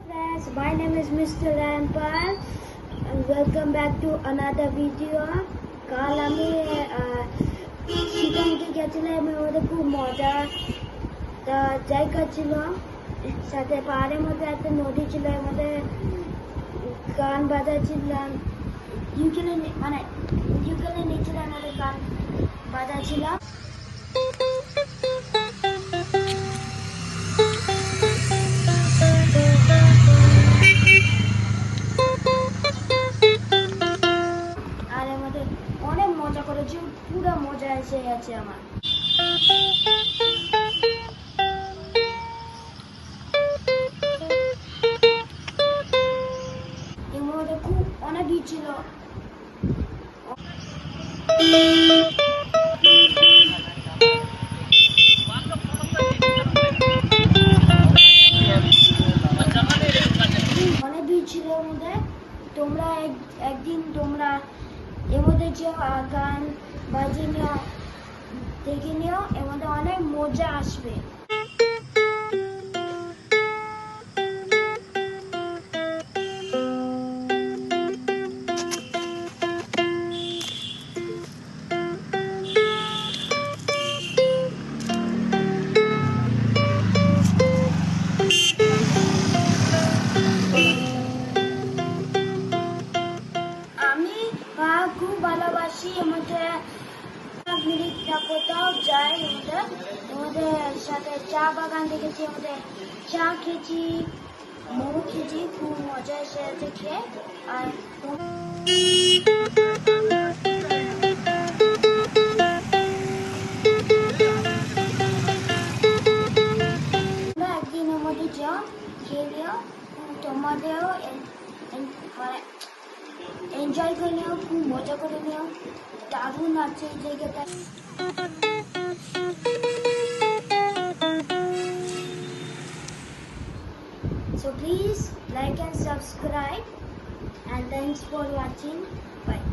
Friends, my name is Mr. Rampal and welcome back to another video. কাল আমি শিলংকে গেছিলাম, আমাদের খুব মজা জায়গা ছিল, সাথে পাহাড়ের মধ্যে একটা নদী ছিল, আমাদের গান বাজাচ্ছিলাম, ইউকেলে নিচে আমাদের গান বাজাচ্ছিলাম। অনেক মজা করেছি, পুরো মজা এসে গেছে আমার। এর মধ্যে খুব অনেক ভিড় ছিল। অনেক ভিড় ছিল এর মধ্যে। তোমরা একদিন তোমরা এর মধ্যে যে গান বাজিয়ে নিও, দেখে নিও, এর মধ্যে অনেক মজা আসবে। খুব ভালোবাসি, আমাদের কোথাও যাই, আমাদের সাথে চা বাগান দেখেছি, আমাদের চা খেয়েছি, মোমো খেয়েছি, খুব মজা এসেছে খেয়ে। আর একদিন আমাদের যাও খেয়ে নিও, তোমাদেরও মানে এনজয় করে নিও, খুব মজা করে নিও, দারুণ আছে এই জায়গাটা। So please like and subscribe and thanks for watching. Bye.